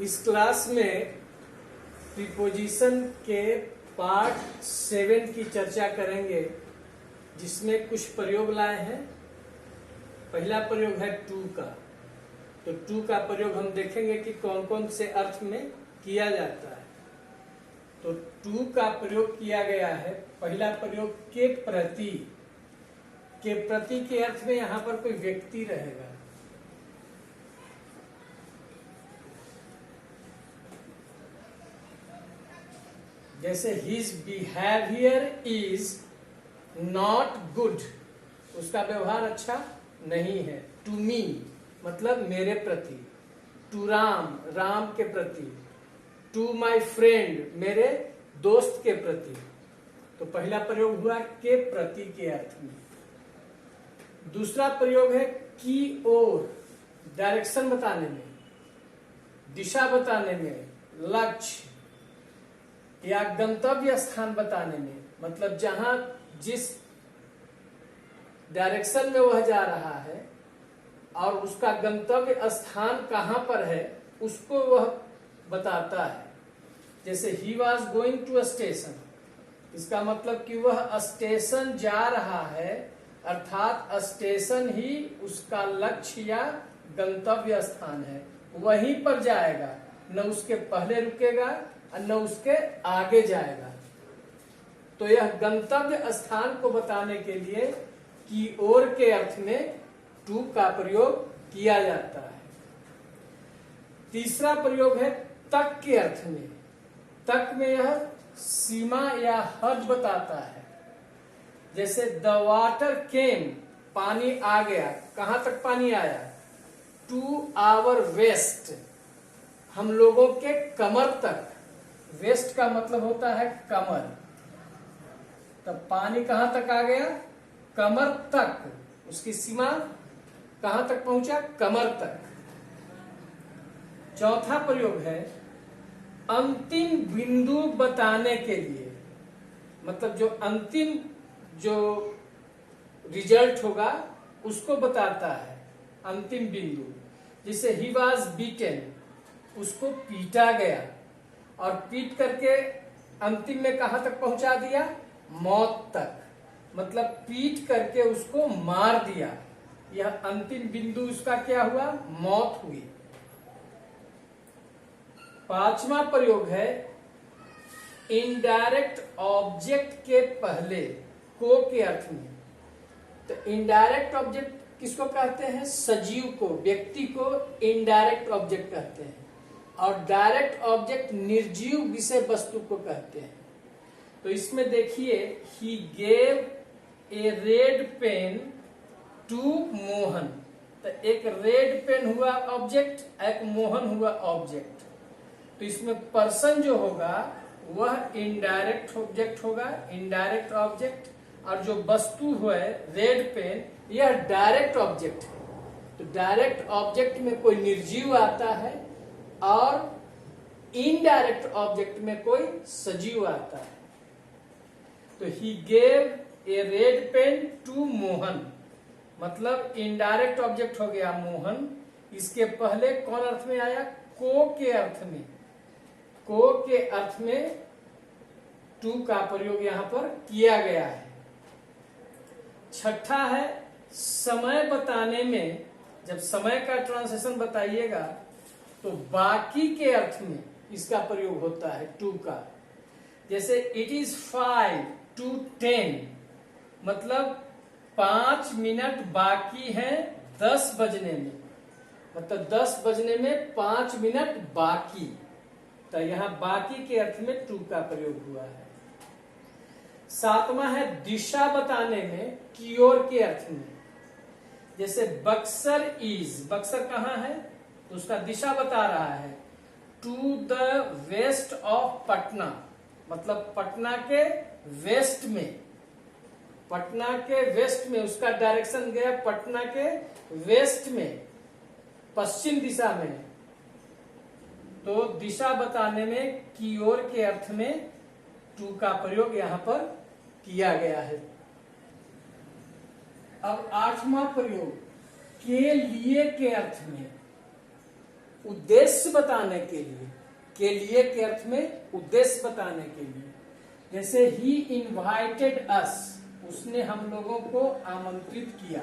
इस क्लास में प्रीपोजिशन के पार्ट 7 की चर्चा करेंगे, जिसमें कुछ प्रयोग लाए हैं। पहला प्रयोग है टू का। तो टू का प्रयोग हम देखेंगे कि कौन कौन से अर्थ में किया जाता है। तो टू का प्रयोग किया गया है। पहला प्रयोग के प्रति। के प्रति के अर्थ में यहां पर कोई व्यक्ति रहेगा। जैसे his behaviour is not good, उसका व्यवहार अच्छा नहीं है। टू मी मतलब मेरे प्रति। टू राम, राम के प्रति। टू माई फ्रेंड, मेरे दोस्त के प्रति। तो पहला प्रयोग हुआ के प्रति के अर्थ में। दूसरा प्रयोग है की ओर, डायरेक्शन बताने में, दिशा बताने में, लक्ष्य या गंतव्य स्थान बताने में। मतलब जहां जिस डायरेक्शन में वह जा रहा है और उसका गंतव्य स्थान कहां पर है, उसको वह बताता है। जैसे he was going to a station, इसका मतलब कि वह स्टेशन जा रहा है, अर्थात स्टेशन ही उसका लक्ष्य या गंतव्य स्थान है। वहीं पर जाएगा, न उसके पहले रुकेगा और न उसके आगे जाएगा। तो यह गंतव्य स्थान को बताने के लिए की ओर के अर्थ में टू का प्रयोग किया जाता है। तीसरा प्रयोग है तक के अर्थ में। तक में यह सीमा या हद बताता है। जैसे द वाटर केम, पानी आ गया। कहां तक पानी आया? टू आवर वेस्ट, हम लोगों के कमर तक। वेस्ट का मतलब होता है कमर। तब पानी कहां तक आ गया? कमर तक। उसकी सीमा कहां तक पहुंचा? कमर तक। चौथा प्रयोग है अंतिम बिंदु बताने के लिए। मतलब जो अंतिम जो रिजल्ट होगा उसको बताता है, अंतिम बिंदु। जैसे ही वॉज बीटेन, उसको पीटा गया और पीट करके अंतिम में कहां तक पहुंचा दिया? मौत तक। मतलब पीट करके उसको मार दिया। यह अंतिम बिंदु उसका क्या हुआ? मौत हुई। पांचवा प्रयोग है इनडायरेक्ट ऑब्जेक्ट के पहले को के अर्थ में। तो इनडायरेक्ट ऑब्जेक्ट किसको कहते हैं? सजीव को, व्यक्ति को इनडायरेक्ट ऑब्जेक्ट कहते हैं। और डायरेक्ट ऑब्जेक्ट निर्जीव विषय वस्तु को कहते हैं। तो इसमें देखिए, he gave a red pen to Mohan. तो एक रेड पेन हुआ ऑब्जेक्ट, एक मोहन हुआ ऑब्जेक्ट। तो इसमें पर्सन जो होगा वह इनडायरेक्ट ऑब्जेक्ट होगा, इनडायरेक्ट ऑब्जेक्ट। और जो वस्तु है रेड पेन, यह डायरेक्ट ऑब्जेक्ट है। तो डायरेक्ट ऑब्जेक्ट में कोई निर्जीव आता है और इनडायरेक्ट ऑब्जेक्ट में कोई सजीव आता है। तो he gave a red pen to Mohan, मतलब इनडायरेक्ट ऑब्जेक्ट हो गया मोहन। इसके पहले कौन अर्थ में आया? को के अर्थ में। को के अर्थ में टू का प्रयोग यहां पर किया गया है। छठा है समय बताने में। जब समय का ट्रांसलेशन बताइएगा तो बाकी के अर्थ में इसका प्रयोग होता है टू का। जैसे इट इज 5 to 10, मतलब 5 मिनट बाकी हैं 10 बजने में। मतलब 10 बजने में 5 मिनट बाकी। तो यहां बाकी के अर्थ में टू का प्रयोग हुआ है। सातवां है दिशा बताने में की ओर के अर्थ में। जैसे बक्सर इज, बक्सर कहां है? तो उसका दिशा बता रहा है। To the west of Patna, मतलब पटना के वेस्ट में। पटना के वेस्ट में उसका डायरेक्शन गया, पटना के वेस्ट में, पश्चिम दिशा में। तो दिशा बताने में की ओर के अर्थ में टू का प्रयोग यहां पर किया गया है। अब आठवां प्रयोग के लिए के अर्थ में। उद्देश्य बताने के लिए के अर्थ में उद्देश्य बताने के लिए। जैसे ही इनवाइटेड अस, उसने हम लोगों को आमंत्रित किया।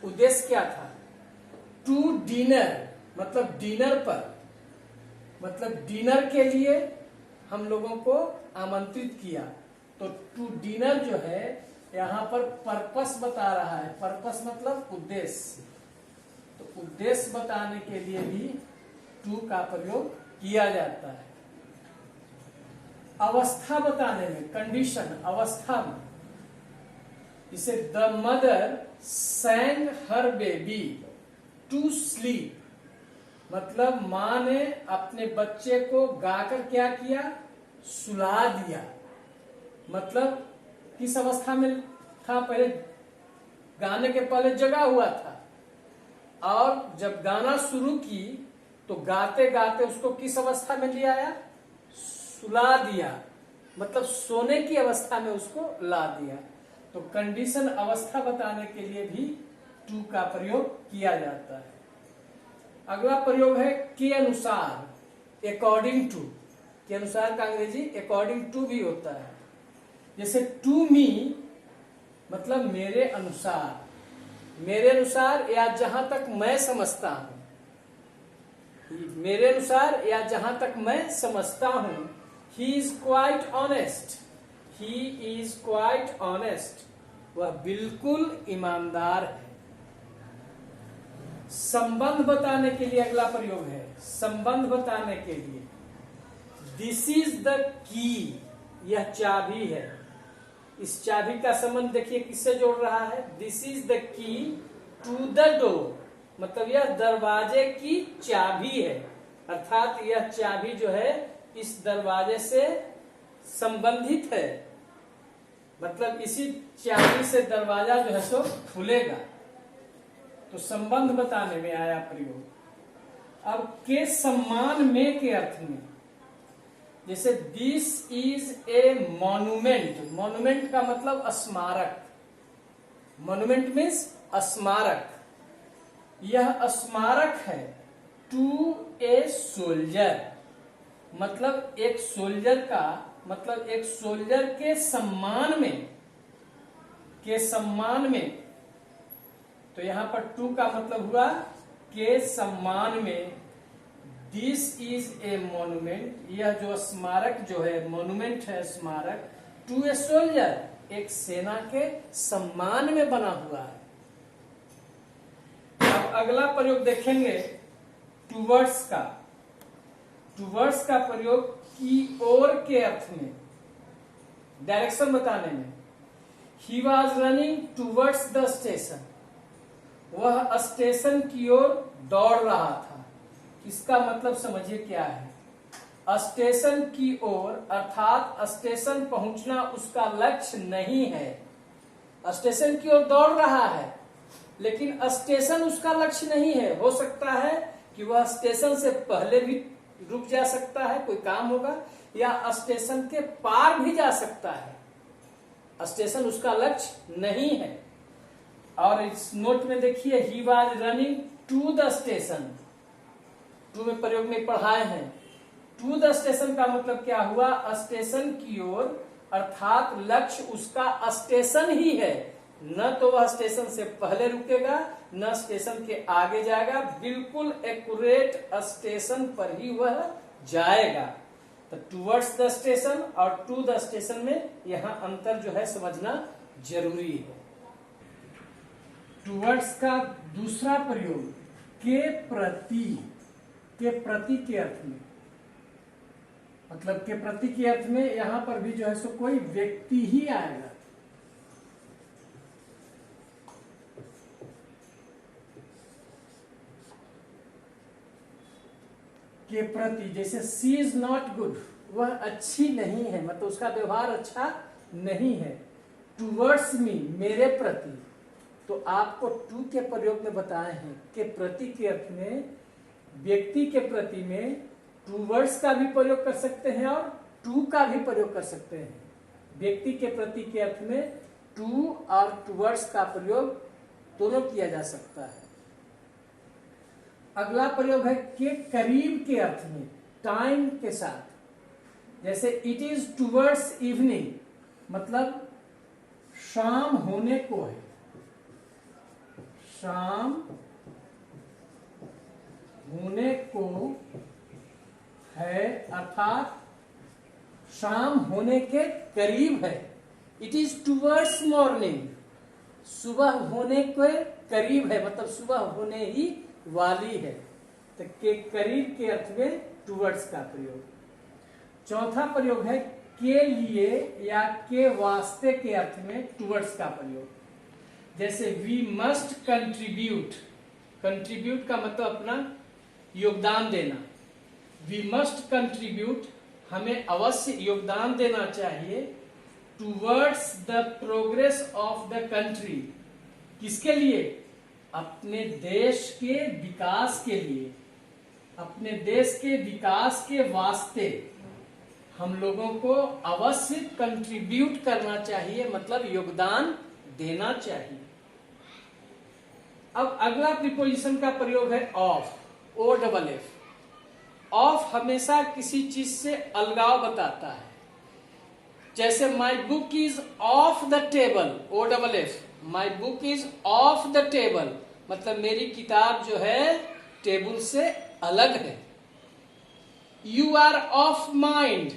उद्देश्य क्या था? टू डिनर, मतलब डिनर पर, मतलब डिनर के लिए हम लोगों को आमंत्रित किया। तो टू डिनर जो है यहाँ पर पर्पस बता रहा है। पर्पस मतलब उद्देश्य। तो उद्देश्य बताने के लिए भी टू का प्रयोग किया जाता है। अवस्था बताने में, कंडीशन, अवस्था में, इसे the mother sang her baby to sleep, मतलब माँ ने अपने बच्चे को गाकर क्या किया? सुला दिया। मतलब किस अवस्था में था? पहले गाने के पहले जगा हुआ था, और जब गाना शुरू की तो गाते गाते उसको किस अवस्था में ले आया? सुला दिया, मतलब सोने की अवस्था में उसको ला दिया। तो कंडीशन, अवस्था बताने के लिए भी टू का प्रयोग किया जाता है। अगला प्रयोग है के अनुसार, अकॉर्डिंग टू। के अनुसार का अंग्रेजी अकॉर्डिंग टू भी होता है। जैसे टू मी, मतलब मेरे अनुसार, मेरे अनुसार या जहां तक मैं समझता हूं, मेरे अनुसार या जहां तक मैं समझता हूं। He is quite honest, he is quite honest, वह बिल्कुल ईमानदार है। संबंध बताने के लिए अगला प्रयोग है, संबंध बताने के लिए दिस इज द की, यह चाबी है। इस चाबी का संबंध देखिए किससे जोड़ रहा है? This is the key to the door, मतलब यह दरवाजे की चाबी है, अर्थात यह चाबी जो है इस दरवाजे से संबंधित है, मतलब इसी चाबी से दरवाजा जो है सो खुलेगा। तो संबंध बताने में आया प्रयोग। अब के सम्मान में के अर्थ में, जैसे this is a monument, monument का मतलब स्मारक, मॉन्यूमेंट मीन्स स्मारक, यह स्मारक है टू ए सोल्जर, मतलब एक सोल्जर का, मतलब एक सोल्जर के सम्मान में, के सम्मान में। तो यहां पर टू का मतलब हुआ के सम्मान में। दिस इज ए मॉन्यूमेंट, यह जो स्मारक जो है, मॉन्यूमेंट है स्मारक, टू ए सोल्जर, एक सेना के सम्मान में बना हुआ है। अब अगला प्रयोग देखेंगे टूवर्ड्स का। टूवर्ड्स का प्रयोग की ओर के अर्थ में, डायरेक्शन बताने में। ही was running towards the station, वह स्टेशन की ओर दौड़ रहा था। इसका मतलब समझिए क्या है? स्टेशन की ओर, अर्थात स्टेशन पहुंचना उसका लक्ष्य नहीं है। स्टेशन की ओर दौड़ रहा है, लेकिन स्टेशन उसका लक्ष्य नहीं है। हो सकता है कि वह स्टेशन से पहले भी रुक जा सकता है, कोई काम होगा, या स्टेशन के पार भी जा सकता है। स्टेशन उसका लक्ष्य नहीं है। और इस नोट में देखिए, he was running to the station, to में प्रयोग में पढ़ाए हैं। टू द स्टेशन का मतलब क्या हुआ? स्टेशन की ओर, अर्थात लक्ष्य उसका स्टेशन ही है। न तो वह स्टेशन से पहले रुकेगा, न स्टेशन के आगे जाएगा, बिल्कुल एक्यूरेट स्टेशन पर ही वह जाएगा। तो टूवर्ड्स द स्टेशन और टू द स्टेशन में यहां अंतर जो है समझना जरूरी है। टूवर्ड्स का दूसरा प्रयोग के प्रति, के प्रति के अर्थ में, मतलब के प्रति के अर्थ में यहां पर भी जो है सो कोई व्यक्ति ही आएगा। के प्रति, जैसे सी इज नॉट गुड, वह अच्छी नहीं है, मतलब उसका व्यवहार अच्छा नहीं है। टूवर्ड्स मी, मेरे प्रति। तो आपको टू के प्रयोग में बताए हैं कि प्रति के अर्थ में, व्यक्ति के प्रति में टूवर्ड्स का भी प्रयोग कर सकते हैं और टू का भी प्रयोग कर सकते हैं। व्यक्ति के प्रति के अर्थ में टू और टूवर्ड्स का प्रयोग दोनों किया जा सकता है। अगला प्रयोग है के करीब के अर्थ में, टाइम के साथ। जैसे इट इज टुवर्ड्स इवनिंग, मतलब शाम होने को है, शाम होने को है, अर्थात शाम होने के करीब है। इट इज टुवर्ड्स मॉर्निंग, सुबह होने के करीब है, मतलब सुबह होने ही वाली है। तो के करीब के अर्थ में टुवर्ड्स का प्रयोग। चौथा प्रयोग है के लिए या के वास्ते के अर्थ में टुवर्ड्स का प्रयोग। जैसे वी मस्ट कंट्रीब्यूट, कंट्रीब्यूट का मतलब अपना योगदान देना। वी मस्ट कंट्रीब्यूट, हमें अवश्य योगदान देना चाहिए, towards the progress of the country, किसके लिए? अपने देश के विकास के लिए, अपने देश के विकास के वास्ते हम लोगों को अवश्य कंट्रीब्यूट करना चाहिए, मतलब योगदान देना चाहिए। अब अगला प्रीपोजिशन का प्रयोग है off, O double F. Off हमेशा किसी चीज से अलगाव बताता है। जैसे my book is off the table, O double F, my book is off the table, मतलब मेरी किताब जो है टेबल से अलग है। यू आर ऑफ माइंड,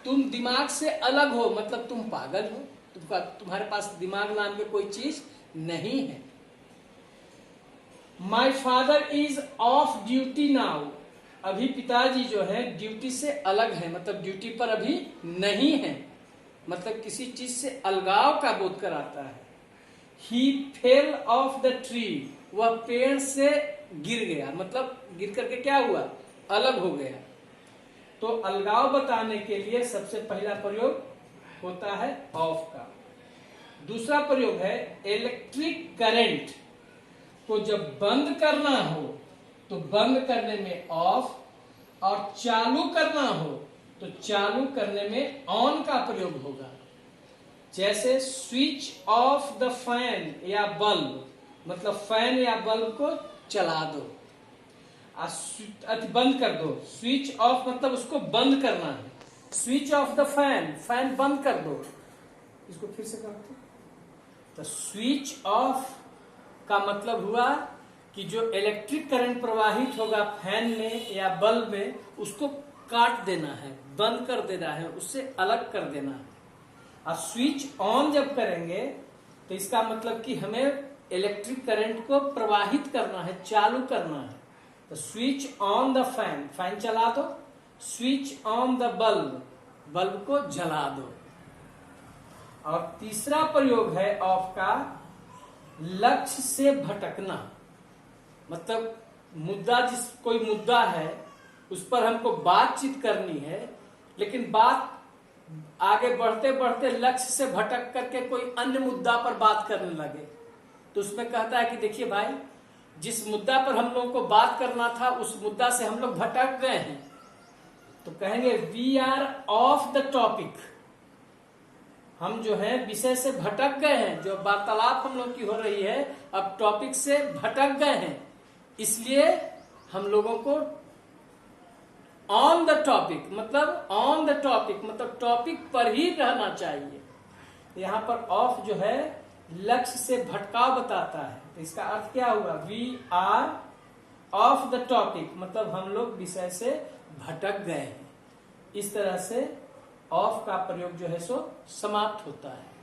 तुम दिमाग से अलग हो, मतलब तुम पागल हो, तुम्हारे पास दिमाग नाम की कोई चीज नहीं है। My father is of duty now, अभी पिताजी जो है ड्यूटी से अलग है, मतलब ड्यूटी पर अभी नहीं है, मतलब किसी चीज से अलगाव का बोध कराता है। He fell off the tree, वह पेड़ से गिर गया, मतलब गिर करके क्या हुआ? अलग हो गया। तो अलगाव बताने के लिए सबसे पहला प्रयोग होता है ऑफ का। दूसरा प्रयोग है इलेक्ट्रिक करंट को जब बंद करना हो तो बंद करने में ऑफ, और चालू करना हो तो चालू करने में ऑन का प्रयोग होगा। जैसे स्विच ऑफ द फैन या बल्ब, मतलब फैन या बल्ब को चला दो, बंद कर दो। स्विच ऑफ मतलब उसको बंद करना है। Switch off the fan, fan बंद कर दो। इसको फिर से करते, तो स्विच ऑफ का मतलब हुआ कि जो इलेक्ट्रिक करंट प्रवाहित होगा फैन में या बल्ब में, उसको काट देना है, बंद कर देना है, उससे अलग कर देना है। और स्विच ऑन जब करेंगे तो इसका मतलब कि हमें इलेक्ट्रिक करंट को प्रवाहित करना है, चालू करना है। तो switch on the fan, fan चला दो। Switch on the bulb, bulb को जला दो। और तीसरा प्रयोग है ऑफ का लक्ष्य से भटकना, मतलब मुद्दा, कोई मुद्दा है उस पर हमको बातचीत करनी है, लेकिन बात आगे बढ़ते बढ़ते लक्ष्य से भटक करके कोई अन्य मुद्दा पर बात करने लगे, तो उसमें कहता है कि देखिए भाई, जिस मुद्दा पर हम लोगों को बात करना था उस मुद्दा से हम लोग भटक गए हैं। तो कहेंगे we are off the topic, हम जो है विषय से भटक गए हैं। जो वार्तालाप हम लोग की हो रही है अब टॉपिक से भटक गए हैं, इसलिए हम लोगों को ऑन द टॉपिक, मतलब ऑन द टॉपिक मतलब टॉपिक पर ही रहना चाहिए। यहाँ पर ऑफ जो है लक्ष्य से भटकाव बताता है, तो इसका अर्थ क्या हुआ? We are off the topic, मतलब हम लोग विषय से भटक गए हैं। इस तरह से ऑफ का प्रयोग जो है सो समाप्त होता है।